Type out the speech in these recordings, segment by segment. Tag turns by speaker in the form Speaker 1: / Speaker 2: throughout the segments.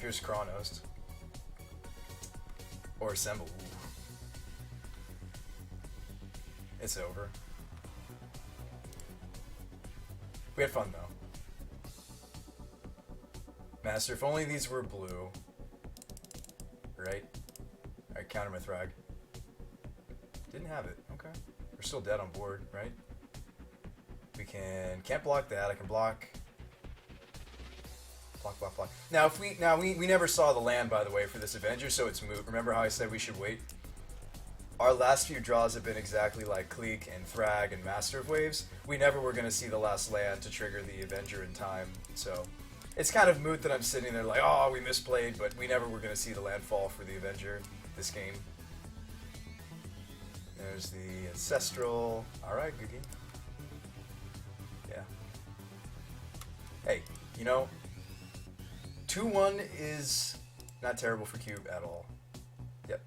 Speaker 1: Here's Chronos. Or Assemble. Ooh. It's over. We had fun, though. Master, if only these were blue. Right? Alright, counter my thrag. Didn't have it. Okay. We're still dead on board, right? We can't block that. I can block. Block. Now, if we never saw the land, by the way, for this Avenger, so it's moot. Remember how I said we should wait? Our last few draws have been exactly like Cleek and Thrag and Master of Waves. We never were going to see the last land to trigger the Avenger in time, so it's kind of moot that I'm sitting there like, oh, we misplayed, but we never were going to see the landfall for the Avenger this game. There's the Ancestral. Alright, good game. Yeah. Hey, you know, 2-1 is not terrible for Cube at all. Yep.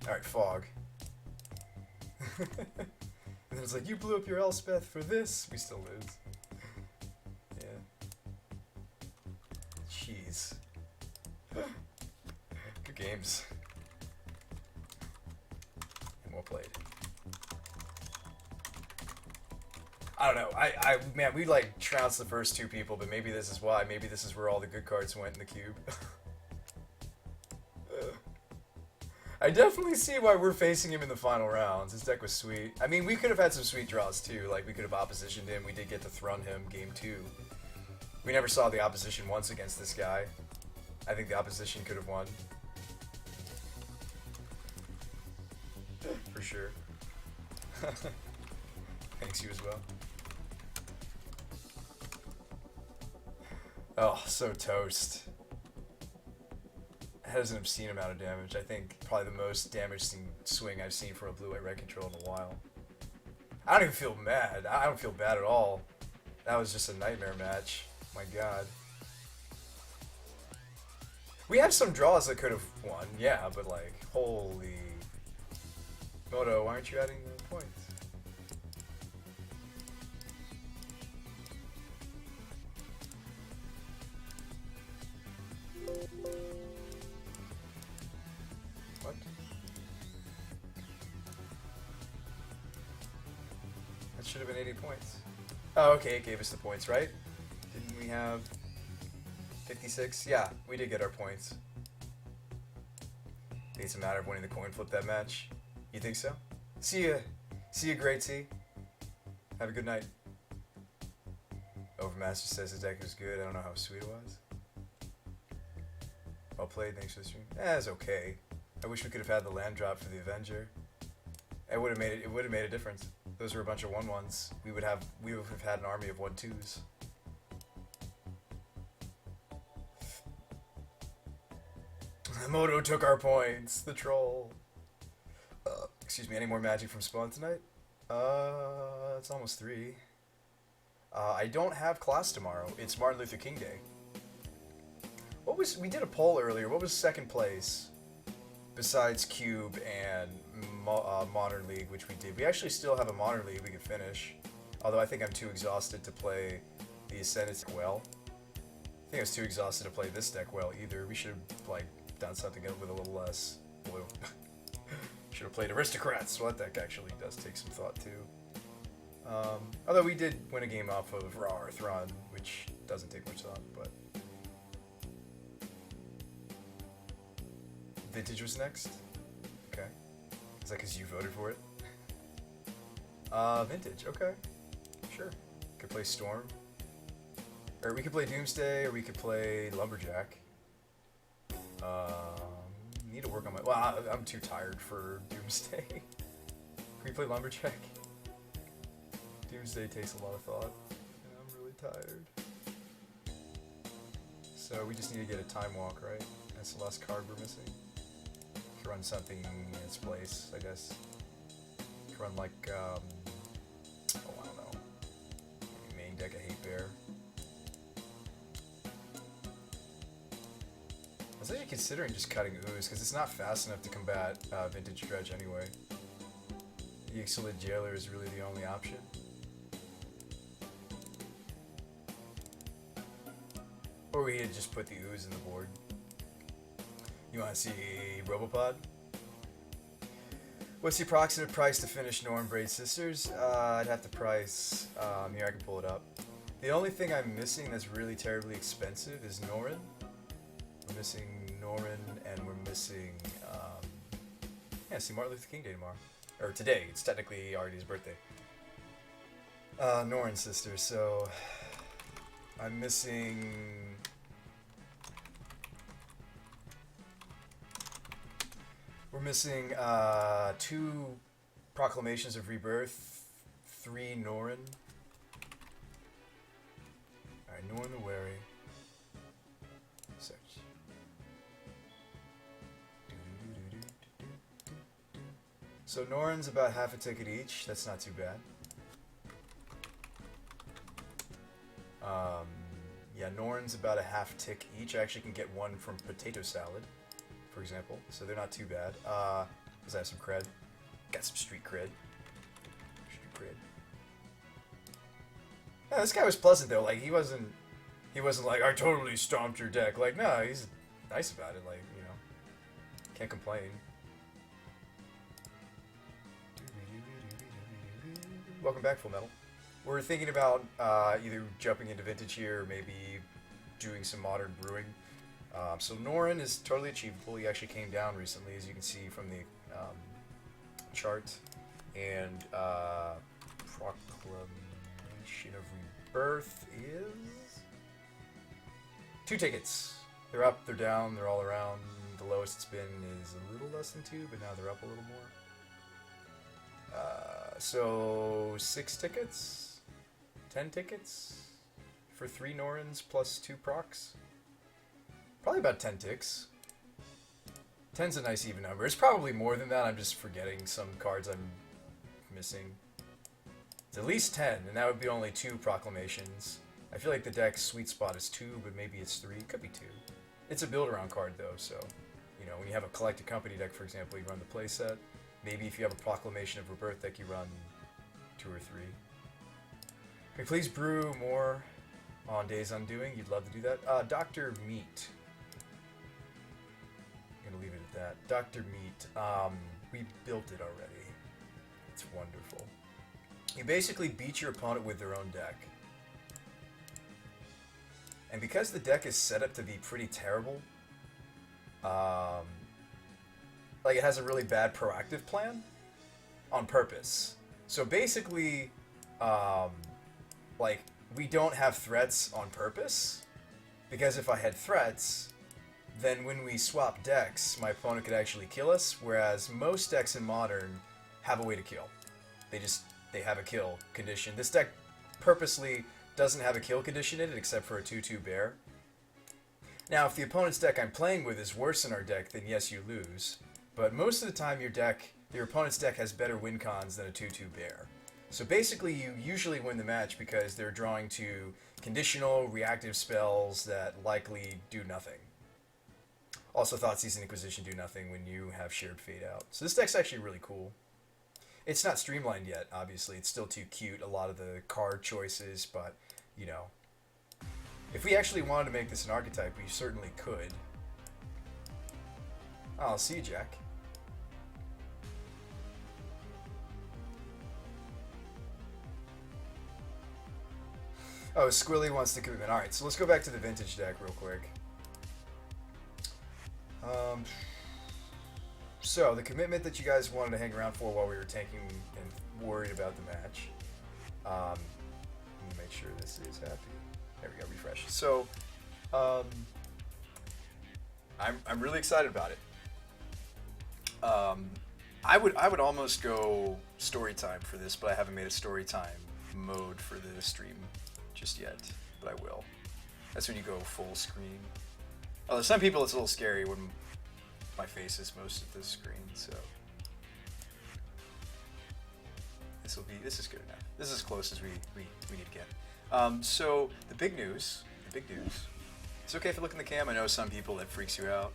Speaker 1: Alright, Fog. And then it's like, you blew up your Elspeth for this. We still lose. Yeah. Jeez. Good games. And well played. I don't know. Man, we like trounced the first two people, but maybe this is why. Maybe this is where all the good cards went in the cube. I definitely see why we're facing him in the final rounds. His deck was sweet. I mean, we could have had some sweet draws too. Like, we could have oppositioned him. We did get to Thrun him game 2. We never saw the opposition once against this guy. I think the opposition could have won. For sure. Thanks, you as well. Oh, so toast. That has an obscene amount of damage. I think probably the most damaging swing I've seen for a blue-white red control in a while. I don't even feel mad. I don't feel bad at all. That was just a nightmare match. My god. We had some draws that could have won, yeah, but like, holy... Moto, why aren't you adding the points? What? That should have been 80 points. Oh, okay, it gave us the points, right? Didn't we have 56? Yeah, we did get our points. I think it's a matter of winning the coin flip that match. You think so? See ya. See ya, Great T. Have a good night. Overmaster says the deck was good. I don't know how sweet it was. Well played, thanks for the stream. It's okay. I wish we could have had the land drop for the Avenger. It would have made it. It would have made a difference. Those were a bunch of 1-1s. We would have had an army of 1-2s. Moto took our points. The troll. Excuse me. Any more magic from Spawn tonight? It's almost 3. I don't have class tomorrow. It's Martin Luther King Day. What was, we did a poll earlier. What was second place besides Cube and Modern League, which we did? We actually still have a Modern League we could finish. Although I think I'm too exhausted to play the Ascendant well. I think I was too exhausted to play this deck well either. We should have like done something with a little less blue. Should have played Aristocrats. Well, that deck actually does take some thought too. Although we did win a game off of Raw or Thrawn, which doesn't take much thought, but... Vintage was next? Okay. Is that because you voted for it? Vintage, okay. Sure. Could play Storm. Or we could play Doomsday, or we could play Lumberjack. Need to work on my... Well, I'm too tired for Doomsday. Can we play Lumberjack? Doomsday takes a lot of thought, and I'm really tired. So we just need to get a Time Walk, right? That's the last card we're missing. Could run something in its place, I guess. Could run like, oh, I don't know. Maybe main deck a Hate Bear. I was actually considering just cutting Ooze, because it's not fast enough to combat Vintage Dredge anyway. The Ixalit Jailer is really the only option. Or we could just put the ooze in the board. You want to see Robopod? What's the approximate price to finish Norn Braid Sisters? I'd have to price. Here, I can pull it up. The only thing I'm missing that's really terribly expensive is Norin. We're missing Norin, and we're missing. See Martin Luther King Day tomorrow. Or today. It's technically already his birthday. Norin Sisters, so. I'm missing. We're missing 2 Proclamations of Rebirth, 3 Norin. Alright, Norin the Wary. Search. So Norin's about half a ticket each. That's not too bad. Yeah, Norin's about a half tick each. I actually can get one from Potato Salad, for example, so they're not too bad. Because I have some cred. Got some street cred. Yeah, this guy was pleasant though. Like he wasn't like I totally stomped your deck. Like no, he's nice about it. Like can't complain. Welcome back, Full Metal. We're thinking about either jumping into Vintage here or maybe doing some modern brewing. So Norin is totally achievable. He actually came down recently, as you can see from the chart. And Proclamation of Rebirth is 2 tickets. They're up, they're down, they're all around. The lowest it's been is a little less than 2, but now they're up a little more. So 6 tickets, 10 tickets for 3 Norins plus 2 procs. Probably about 10 ticks. 10's a nice even number. It's probably more than that. I'm just forgetting some cards I'm missing. It's at least 10, and that would be only 2 Proclamations. I feel like the deck's sweet spot is 2, but maybe it's 3. Could be 2. It's a build-around card, though, so when you have a Collected Company deck, for example, you run the playset. Maybe if you have a Proclamation of Rebirth deck, you run 2 or 3. Can we please brew more on Days Undoing? You'd love to do that. Dr. Meat. I'm going to leave it at that. Dr. Meat. We built it already. It's wonderful. You basically beat your opponent with their own deck. And because the deck is set up to be pretty terrible, like it has a really bad proactive plan on purpose. So basically, like we don't have threats on purpose, because if I had threats, then when we swap decks, my opponent could actually kill us, whereas most decks in Modern have a way to kill. They have a kill condition. This deck purposely doesn't have a kill condition in it, except for a 2/2 bear. Now, if the opponent's deck I'm playing with is worse than our deck, then yes, you lose. But most of the time, your opponent's deck has better win cons than a 2/2 bear. So basically, you usually win the match because they're drawing to conditional, reactive spells that likely do nothing. Also, Thoughtseize and Inquisition do nothing when you have Shared Fate out. So this deck's actually really cool. It's not streamlined yet, obviously. It's still too cute, a lot of the card choices, but, if we actually wanted to make this an archetype, we certainly could. Oh, I'll see you, Jack. Oh, Squilly wants the commitment. Alright, so let's go back to the vintage deck real quick. So, the commitment that you guys wanted to hang around for while we were tanking and worried about the match. Let me make sure this is happy. There we go, refresh. So, I'm really excited about it. I would almost go story time for this, but I haven't made a story time mode for the stream just yet, but I will. That's when you go full screen. Although some people it's a little scary when my face is most of the screen, so this is good enough. This is as close as we need to get. So the big news. It's okay if you look in the cam. I know some people that freaks you out.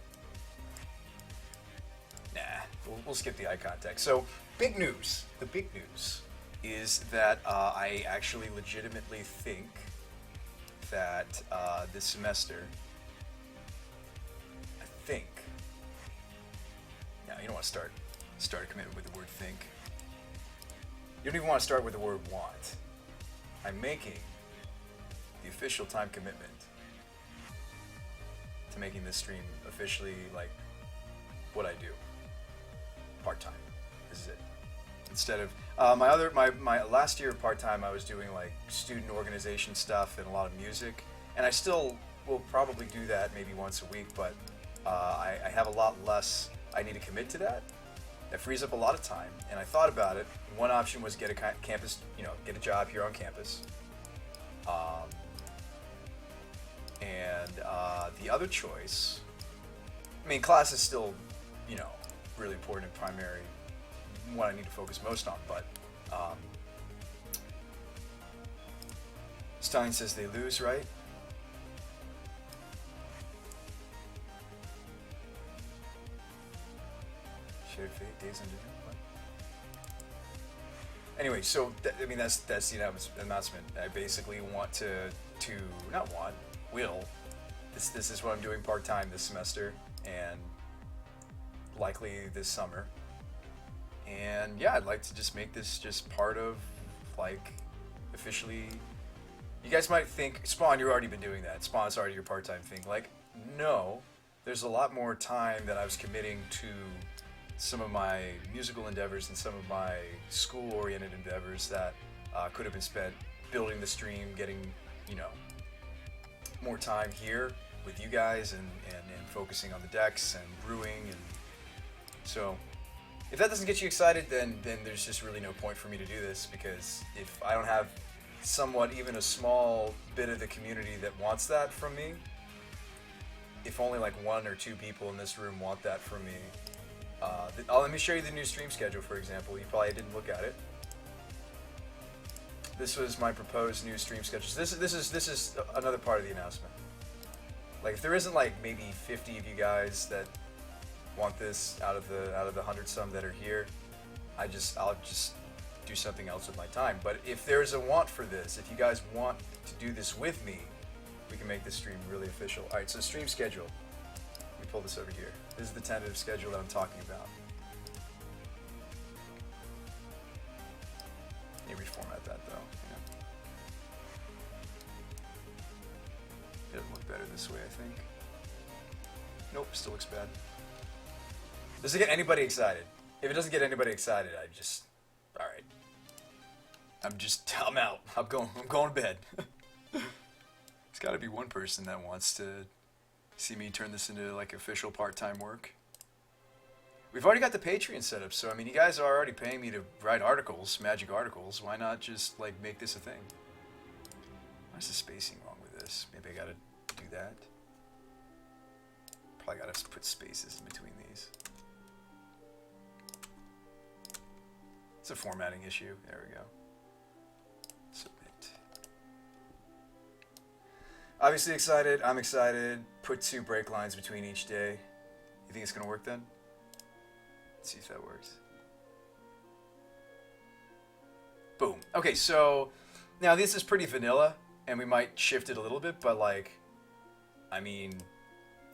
Speaker 1: Nah, we'll skip the eye contact. So big news. The big news is that I actually legitimately think that this semester, I think. Now, you don't want to start a commitment with the word think. You don't even want to start with the word want. I'm making the official time commitment to making this stream officially like what I do, part-time. This is it. Instead of my last year part-time, I was doing like student organization stuff and a lot of music, and I still will probably do that maybe once a week, but I have a lot less I need to commit to that. That frees up a lot of time, and I thought about it. One option was get a campus, get a job here on campus, and the other choice, I mean, class is still, really important and primary, what I need to focus most on, but Stein says they lose, right? Shared fate, days under. Anyway, so that's the announcement. I basically want to not want, will. This is what I'm doing part-time this semester, and likely this summer. And yeah, I'd like to just make this just part of, like, officially. You guys might think, Spawn, you've already been doing that. Spawn's already your part-time thing. Like, no, there's a lot more time that I was committing to some of my musical endeavors and some of my school-oriented endeavors that could have been spent building the stream, getting, more time here with you guys and focusing on the decks and brewing. And so if that doesn't get you excited, then there's just really no point for me to do this, because if I don't have somewhat even a small bit of the community that wants that from me, if only like 1 or 2 people in this room want that from me, let me show you the new stream schedule, for example. You probably didn't look at it. This was my proposed new stream schedule. So this is another part of the announcement. Like, if there isn't like maybe 50 of you guys that want this out of the 100 some that are here, I'll just do something else with my time. But if there's a want for this, if you guys want to do this with me, we can make this stream really official. All right, so stream schedule. Let me pull this over here. This is the tentative schedule that I'm talking about. Let me reformat that though. It'll look better this way, I think. Nope, still looks bad. Does it get anybody excited? If it doesn't get anybody excited, alright. I'm out. I'm going to bed. There's got to be one person that wants to see me turn this into like official part-time work. We've already got the Patreon set up, so I mean, you guys are already paying me to write articles, magic articles. Why not just like make this a thing? Why is the spacing wrong with this? Maybe I gotta do that. Probably gotta put spaces in between these. It's a formatting issue. There we go. Submit. Obviously excited. I'm excited. Put 2 break lines between each day. You think it's gonna work then? Let's see if that works. Boom. Okay, so now this is pretty vanilla, and we might shift it a little bit, but like, I mean,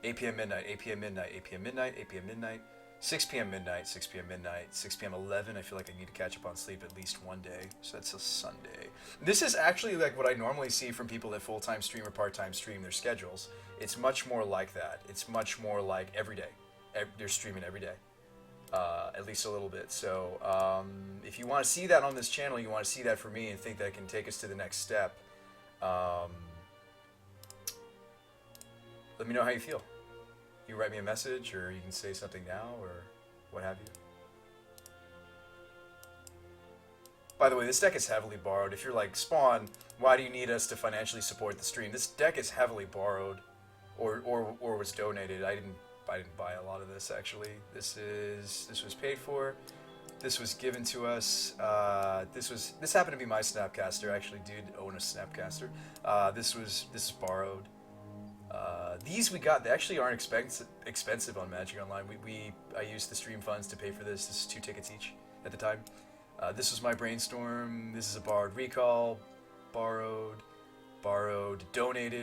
Speaker 1: 8 p.m. midnight, 8 p.m. midnight, 8 p.m. midnight, 8 p.m. midnight, 6 p.m. midnight, 6 p.m. midnight, 6 p.m. 11. I feel like I need to catch up on sleep at least one day, so that's a Sunday. This is actually like what I normally see from people that full-time stream or part-time stream their schedules. It's much more like that. It's much more like every day. They're streaming every day. At least a little bit. So if you want to see that on this channel, you want to see that for me and think that can take us to the next step, let me know how you feel. You can write me a message, or you can say something now, or what have you. By the way, this deck is heavily borrowed. If you're like, Spawn, why do you need us to financially support the stream? This deck is heavily borrowed, or was donated. I didn't buy a lot of this, actually. This was paid for. This was given to us. This happened to be my Snapcaster. I actually did own a Snapcaster. This is borrowed. These we got. They actually aren't expensive on Magic Online. I used the stream funds to pay for this. This is 2 tickets each at the time. This was my Brainstorm. This is a borrowed Recall, borrowed, borrowed, donated.